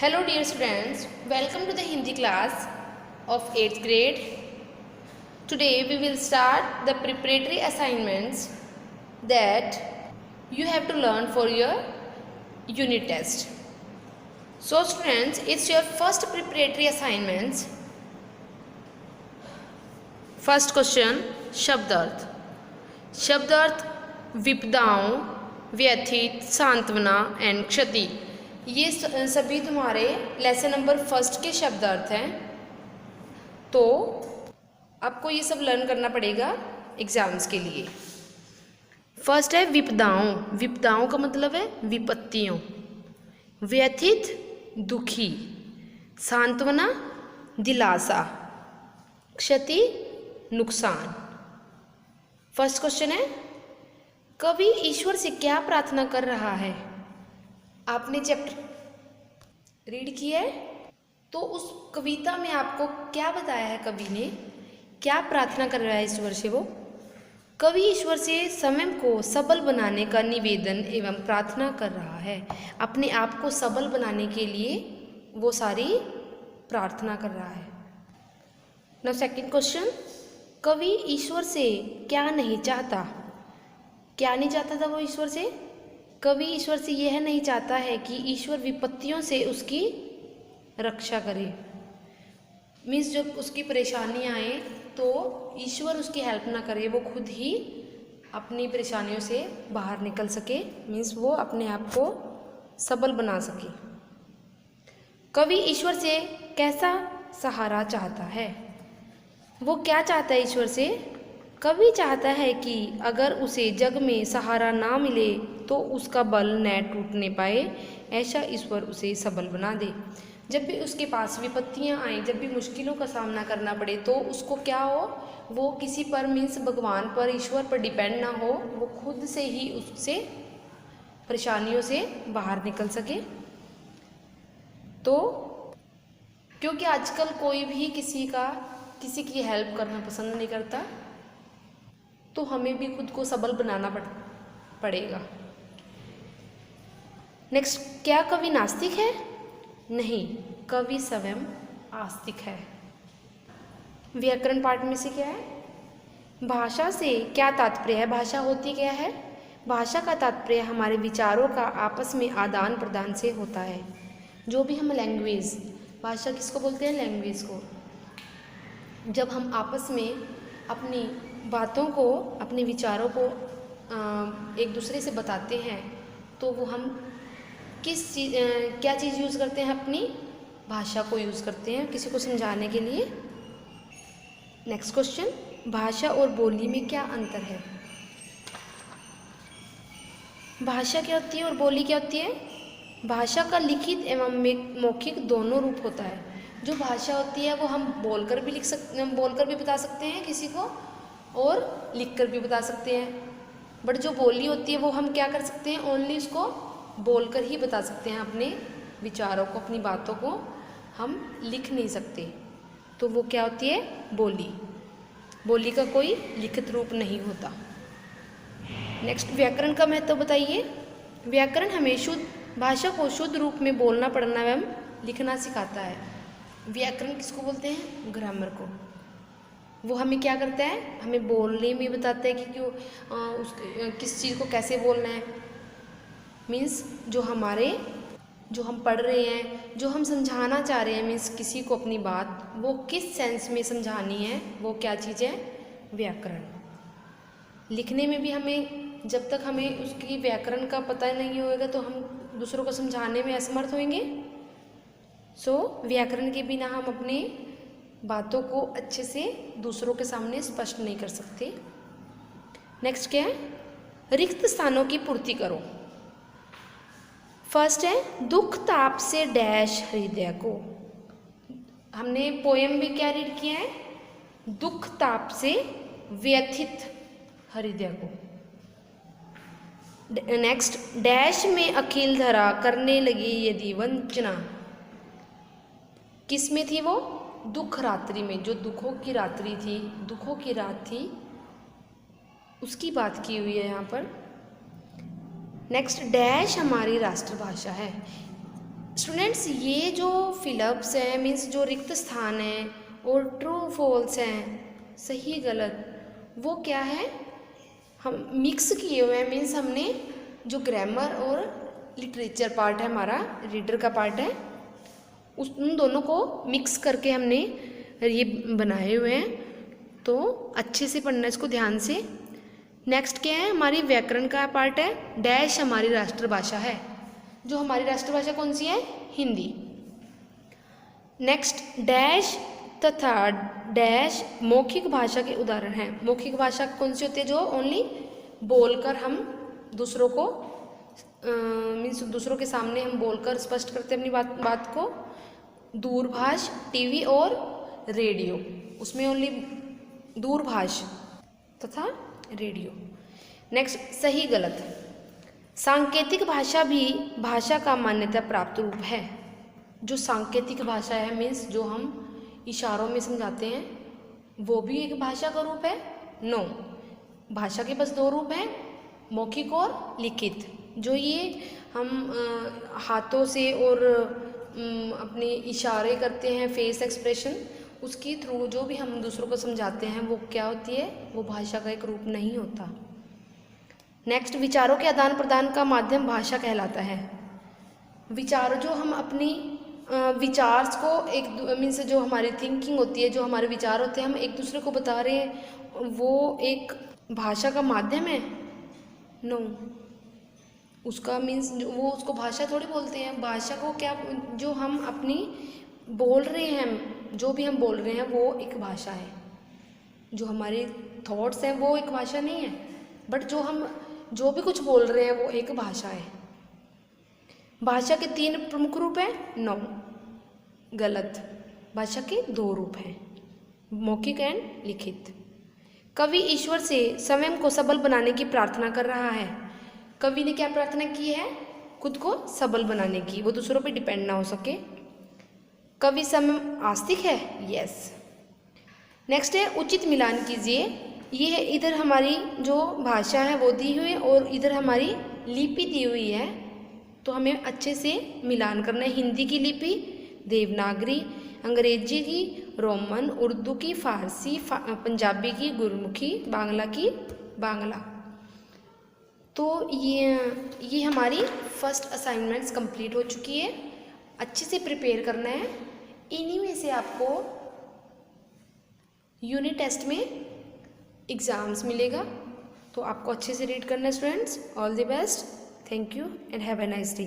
Hello dear students, welcome to the Hindi class of 8th grade. Today we will start the preparatory assignments that you have to learn for your unit test. So students, it's your first preparatory assignments. First question, शब्द अर्थ. शब्द अर्थ विपदाओं, व्यथित, सांत्वना and क्षति. ये सभी तुम्हारे lesson number first के शब्द अर्थ हैं. तो आपको ये सब लर्न करना पड़ेगा एग्जाम्स के लिए. फर्स्ट है विपदाओं. विपदाओं का मतलब है विपत्तियों. व्यथित दुखी, सांत्वना दिलासा, क्षति नुकसान. फर्स्ट क्वेश्चन है कवि ईश्वर से क्या प्रार्थना कर रहा है. आपने चैप्टर रीड किया है तो उस कविता में आपको क्या बताया है, कवि ने क्या प्रार्थना कर रहा है ईश्वर से. वो कवि ईश्वर से स्वयं को सबल बनाने का निवेदन एवं प्रार्थना कर रहा है. अपने आप को सबल बनाने के लिए वो सारी प्रार्थना कर रहा है. नाउ सेकंड क्वेश्चन, कवि ईश्वर से क्या नहीं चाहता. क्या नहीं चाहता था वो ईश्वर से. कवि ईश्वर से यह नहीं चाहता है कि ईश्वर विपत्तियों से उसकी रक्षा करे. मीन्स जब उसकी परेशानियाँ आए तो ईश्वर उसकी हेल्प ना करे, वो खुद ही अपनी परेशानियों से बाहर निकल सके. मीन्स वो अपने आप को सबल बना सके. कवि ईश्वर से कैसा सहारा चाहता है. वो क्या चाहता है ईश्वर से. कवि चाहता है कि अगर उसे जग में सहारा ना मिले तो उसका बल न टूटने पाए, ऐसा ईश्वर उसे सबल बना दे. जब भी उसके पास विपत्तियां आएँ, जब भी मुश्किलों का सामना करना पड़े तो उसको क्या हो, वो किसी पर मीन्स भगवान पर, ईश्वर पर डिपेंड ना हो, वो खुद से ही उससे परेशानियों से बाहर निकल सके. तो क्योंकि आजकल कोई भी किसी की हेल्प करना पसंद नहीं करता, तो हमें भी खुद को सबल बनाना पड़ेगा. नेक्स्ट, क्या कवि नास्तिक है. नहीं, कवि स्वयं आस्तिक है. व्याकरण पाठ में से क्या है, भाषा से क्या तात्पर्य है. भाषा होती क्या है. भाषा का तात्पर्य हमारे विचारों का आपस में आदान प्रदान से होता है. जो भी हम लैंग्वेज, भाषा किसको बोलते हैं, लैंग्वेज को. जब हम आपस में अपनी बातों को, अपने विचारों को एक दूसरे से बताते हैं तो वो हम क्या चीज़ यूज़ करते हैं, अपनी भाषा को यूज़ करते हैं किसी को समझाने के लिए. नेक्स्ट क्वेश्चन, भाषा और बोली में क्या अंतर है. भाषा क्या होती है और बोली क्या होती है. भाषा का लिखित एवं मौखिक दोनों रूप होता है. जो भाषा होती है वो हम बोलकर भी बता सकते हैं किसी को, और लिखकर भी बता सकते हैं. बट जो बोली होती है वो हम क्या कर सकते हैं, ओनली उसको बोलकर ही बता सकते हैं. अपने विचारों को, अपनी बातों को हम लिख नहीं सकते. तो वो क्या होती है, बोली. बोली का कोई लिखित रूप नहीं होता. नेक्स्ट, व्याकरण का महत्व बताइए. व्याकरण हमें शुद्ध भाषा को शुद्ध रूप में बोलना, पढ़ना एवं लिखना सिखाता है. व्याकरण किसको बोलते हैं, ग्रामर को. वो हमें क्या करता है, हमें बोलने में बताता है कि किस चीज़ को कैसे बोलना है. मीन्स जो हम पढ़ रहे हैं, जो हम समझाना चाह रहे हैं, मीन्स किसी को अपनी बात, वो किस सेंस में समझानी है, वो क्या चीज़ है, व्याकरण. लिखने में भी हमें, जब तक हमें उसकी व्याकरण का पता नहीं होगा तो हम दूसरों को समझाने में असमर्थ होंगे. सो व्याकरण के बिना हम अपने बातों को अच्छे से दूसरों के सामने स्पष्ट नहीं कर सकते. नेक्स्ट क्या है, रिक्त स्थानों की पूर्ति करो. फर्स्ट है, दुख ताप से डैश हृदय को. हमने पोएम भी क्या रीड किया है, दुख ताप से व्यथित हृदय को. नेक्स्ट, डैश में अखिल धरा करने लगी यदि वंचना. किस में थी वो, दुख रात्रि में. जो दुखों की रात्रि थी, दुखों की रात थी, उसकी बात की हुई है यहाँ पर. नेक्स्ट, डैश हमारी राष्ट्रभाषा है. स्टूडेंट्स ये जो फिलअप्स हैं मीन्स जो रिक्त स्थान हैं और ट्रू फॉल्स हैं, सही गलत, वो क्या है, हम मिक्स किए हुए हैं। मीन्स हमने जो ग्रामर और लिटरेचर पार्ट है हमारा, रीडर का पार्ट है, उन दोनों को मिक्स करके हमने ये बनाए हुए हैं। तो अच्छे से पढ़ना इसको ध्यान से। नेक्स्ट क्या है, हमारी व्याकरण का पार्ट है। डैश हमारी राष्ट्रभाषा है। जो हमारी राष्ट्रभाषा कौन सी है, हिंदी। नेक्स्ट डैश तथा डैश मौखिक भाषा के उदाहरण हैं। मौखिक भाषा कौन सी होती है, जो ओनली बोलकर हम दूसरों को मीन्स दूसरों के सामने हम बोलकर स्पष्ट करते हैं अपनी बात को। दूरभाष, टीवी और रेडियो, उसमें ओनली दूरभाष तथा रेडियो। नेक्स्ट सही गलत। सांकेतिक भाषा भी भाषा का मान्यता प्राप्त रूप है। जो सांकेतिक भाषा है मीन्स जो हम इशारों में समझाते हैं, वो भी एक भाषा का रूप है। नो, भाषा के बस दो रूप हैं, मौखिक और लिखित। जो ये हम हाथों से और अपने इशारे करते हैं, फेस एक्सप्रेशन, उसके थ्रू जो भी हम दूसरों को समझाते हैं वो क्या होती है, वो भाषा का एक रूप नहीं होता। नेक्स्ट विचारों के आदान प्रदान का माध्यम भाषा कहलाता है। विचार जो हम अपनी विचार को एक मीन्स जो हमारी थिंकिंग होती है, जो हमारे विचार होते हैं, हम एक दूसरे को बता रहे हैं, वो एक भाषा का माध्यम है। नो, उसका मीन्स वो उसको भाषा थोड़ी बोलते हैं। भाषा को क्या, जो हम अपनी बोल रहे हैं, जो भी हम बोल रहे हैं वो एक भाषा है। जो हमारे थॉट्स हैं वो एक भाषा नहीं है, बट जो हम जो भी कुछ बोल रहे हैं वो एक भाषा है। भाषा के 3 प्रमुख रूप हैं। नो, गलत। भाषा के 2 रूप हैं, मौखिक एंड लिखित। कवि ईश्वर से स्वयं को सबल बनाने की प्रार्थना कर रहा है। कवि ने क्या प्रार्थना की है, खुद को सबल बनाने की, वो दूसरों पे डिपेंड ना हो सके। कवि स्वयं आस्तिक है, यस। नेक्स्ट है उचित मिलान कीजिए। ये है इधर हमारी जो भाषा है वो दी हुई है और इधर हमारी लिपि दी हुई है, तो हमें अच्छे से मिलान करना है। हिंदी की लिपि देवनागरी, अंग्रेजी की रोमन, उर्दू की फारसी, पंजाबी की गुरमुखी, बांग्ला की बांग्ला। तो ये हमारी फर्स्ट असाइनमेंट्स कंप्लीट हो चुकी है। अच्छे से प्रिपेयर करना है। इन्हीं में से आपको यूनिट टेस्ट में एग्ज़ाम्स मिलेगा, तो आपको अच्छे से रीड करना है students. All the best, thank you and have a nice day.